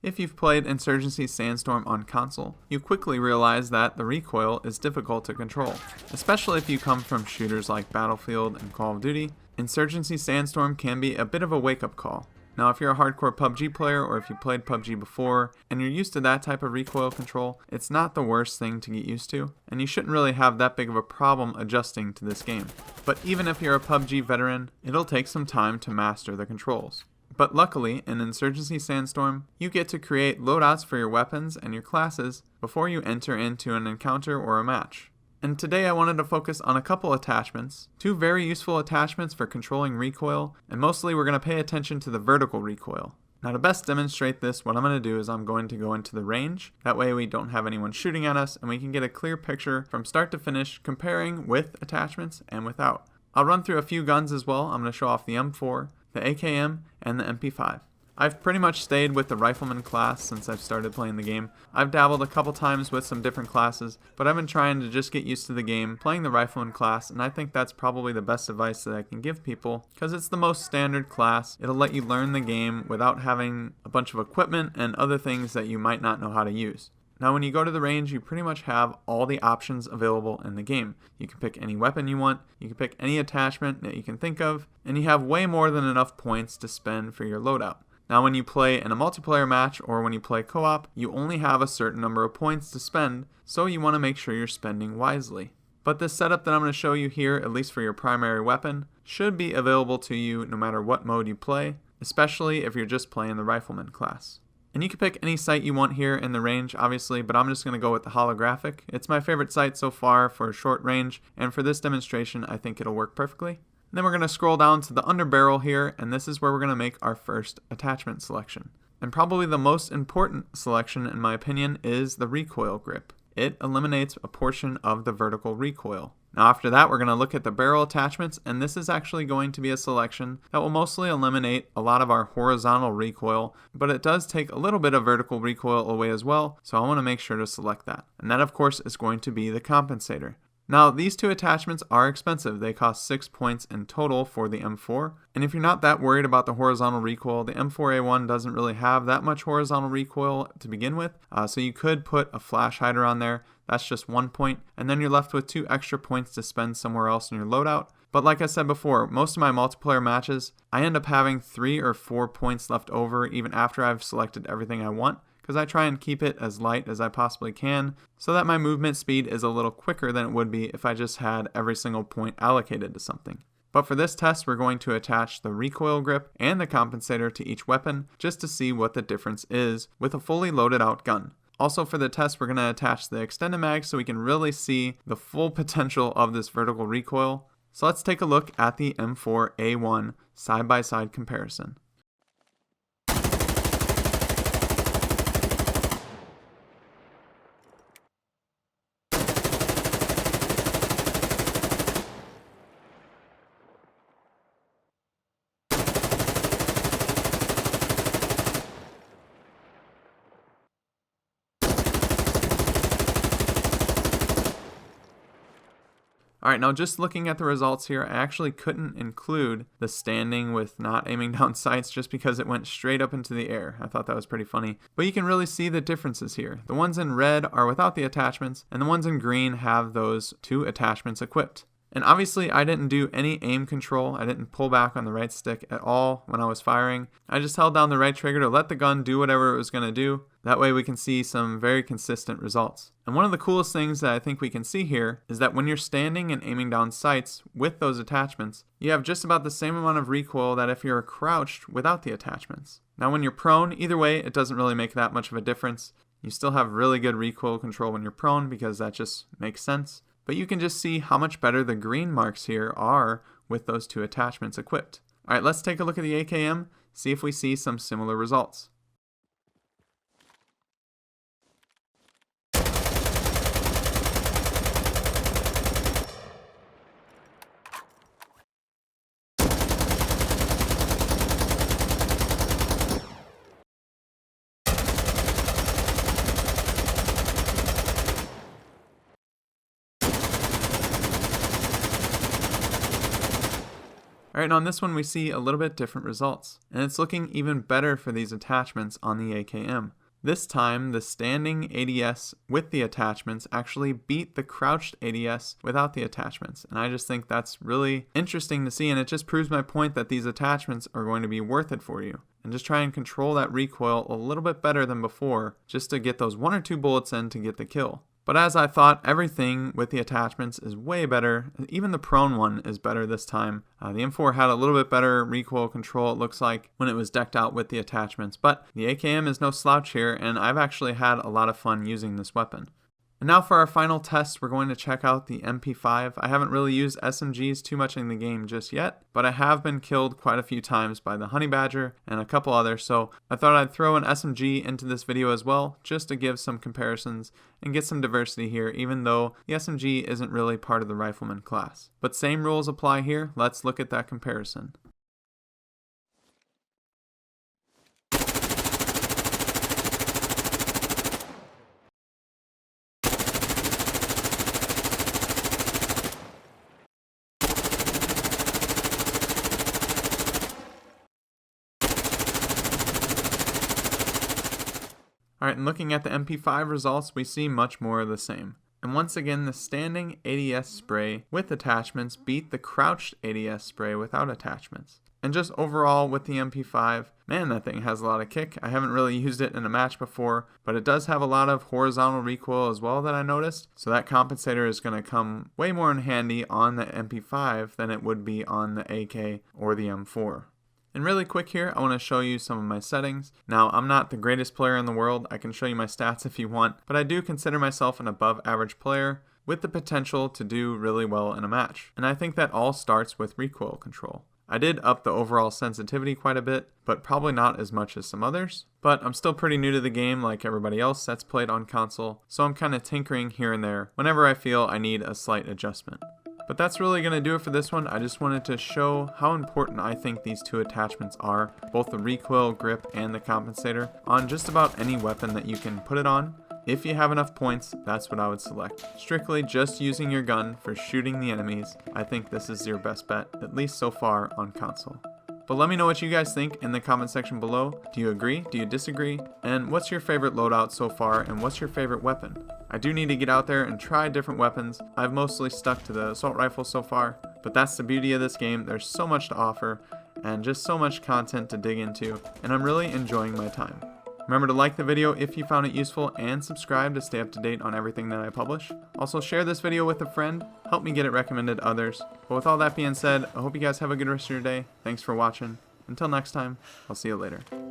If you've played Insurgency Sandstorm on console, you quickly realize that the recoil is difficult to control, especially if you come from shooters like Battlefield and Call of Duty. Insurgency Sandstorm can be a bit of a wake-up call. Now, if you're a hardcore PUBG player or if you played PUBG before and you're used to that type of recoil control, it's not the worst thing to get used to, and you shouldn't really have that big of a problem adjusting to this game. But even if you're a PUBG veteran, it'll take some time to master the controls. But luckily, in Insurgency Sandstorm, you get to create loadouts for your weapons and your classes before you enter into an encounter or a match. And today I wanted to focus on a couple attachments, two very useful attachments for controlling recoil, and mostly we're going to pay attention to the vertical recoil. Now to best demonstrate this, what I'm going to do is I'm going to go into the range. That way we don't have anyone shooting at us and we can get a clear picture from start to finish comparing with attachments and without. I'll run through a few guns as well. I'm going to show off the M4, the AKM, and the MP5. I've pretty much stayed with the rifleman class since I've started playing the game. I've dabbled a couple times with some different classes, but I've been trying to just get used to the game playing the rifleman class, and I think that's probably the best advice that I can give people because it's the most standard class. It'll let you learn the game without having a bunch of equipment and other things that you might not know how to use. Now when you go to the range, you pretty much have all the options available in the game. You can pick any weapon you want, you can pick any attachment that you can think of, and you have way more than enough points to spend for your loadout. Now when you play in a multiplayer match or when you play co-op, you only have a certain number of points to spend, so you want to make sure you're spending wisely. But this setup that I'm going to show you here, at least for your primary weapon, should be available to you no matter what mode you play, especially if you're just playing the rifleman class. And you can pick any sight you want here in the range, obviously, but I'm just going to go with the holographic. It's my favorite sight so far for short range, and for this demonstration, I think it'll work perfectly. Then we're going to scroll down to the underbarrel here, and this is where we're going to make our first attachment selection. And probably the most important selection, in my opinion, is the recoil grip. It eliminates a portion of the vertical recoil. Now after that, we're going to look at the barrel attachments, and this is actually going to be a selection that will mostly eliminate a lot of our horizontal recoil, but it does take a little bit of vertical recoil away as well, so I want to make sure to select that. And that of course is going to be the compensator. Now these two attachments are expensive. They cost 6 points in total for the M4. And if you're not that worried about the horizontal recoil, the M4A1 doesn't really have that much horizontal recoil to begin with. So you could put a flash hider on there. That's just 1 point. And then you're left with 2 extra points to spend somewhere else in your loadout. But like I said before, most of my multiplayer matches, I end up having 3 or 4 points left over even after I've selected everything I want, because I try and keep it as light as I possibly can so that my movement speed is a little quicker than it would be if I just had every single point allocated to something. But for this test, we're going to attach the recoil grip and the compensator to each weapon just to see what the difference is with a fully loaded out gun. Also for the test, we're going to attach the extended mag so we can really see the full potential of this vertical recoil. So let's take a look at the M4A1 side-by-side comparison. Alright, now just looking at the results here, I actually couldn't include the standing with not aiming down sights just because it went straight up into the air. I thought that was pretty funny. But you can really see the differences here. The ones in red are without the attachments, and the ones in green have those 2 attachments equipped. And obviously I didn't do any aim control. I didn't pull back on the right stick at all when I was firing. I just held down the right trigger to let the gun do whatever it was going to do. That way we can see some very consistent results. And one of the coolest things that I think we can see here is that when you're standing and aiming down sights with those attachments, you have just about the same amount of recoil that if you're crouched without the attachments. Now when you're prone, either way, it doesn't really make that much of a difference. You still have really good recoil control when you're prone because that just makes sense. But you can just see how much better the green marks here are with those 2 attachments equipped. Alright, let's take a look at the AKM, see if we see some similar results. Alright, on this one we see a little bit different results, and it's looking even better for these attachments on the AKM. This time, the standing ADS with the attachments actually beat the crouched ADS without the attachments, and I just think that's really interesting to see, and it just proves my point that these attachments are going to be worth it for you. And just try and control that recoil a little bit better than before, just to get those 1 or 2 bullets in to get the kill. But as I thought, everything with the attachments is way better. Even the prone one is better this time. The M4 had a little bit better recoil control, it looks like, when it was decked out with the attachments. But the AKM is no slouch here, and I've actually had a lot of fun using this weapon. And now for our final test, we're going to check out the MP5. I haven't really used SMGs too much in the game just yet, but I have been killed quite a few times by the Honey Badger and a couple others, so I thought I'd throw an SMG into this video as well, just to give some comparisons and get some diversity here, even though the SMG isn't really part of the Rifleman class. But same rules apply here. Let's look at that comparison. Alright, and looking at the MP5 results, we see much more of the same. And once again, the standing ADS spray with attachments beat the crouched ADS spray without attachments. And just overall with the MP5, man, that thing has a lot of kick. I haven't really used it in a match before, but it does have a lot of horizontal recoil as well that I noticed. So that compensator is going to come way more in handy on the MP5 than it would be on the AK or the M4. And really quick here, I want to show you some of my settings. Now, I'm not the greatest player in the world. I can show you my stats if you want, but I do consider myself an above average player with the potential to do really well in a match. And I think that all starts with recoil control. I did up the overall sensitivity quite a bit, but probably not as much as some others. But I'm still pretty new to the game like everybody else that's played on console, so I'm kind of tinkering here and there whenever I feel I need a slight adjustment. But that's really going to do it for this one. I just wanted to show how important I think these two attachments are, both the recoil, grip, and the compensator, on just about any weapon that you can put it on. If you have enough points, that's what I would select. Strictly just using your gun for shooting the enemies, I think this is your best bet, at least so far on console. But let me know what you guys think in the comment section below. Do you agree? Do you disagree? And what's your favorite loadout so far, and what's your favorite weapon? I do need to get out there and try different weapons. I've mostly stuck to the assault rifle so far, but that's the beauty of this game. There's so much to offer, and just so much content to dig into, and I'm really enjoying my time. Remember to like the video if you found it useful, and subscribe to stay up to date on everything that I publish. Also share this video with a friend, help me get it recommended to others. But with all that being said, I hope you guys have a good rest of your day. Thanks for watching. Until next time, I'll see you later.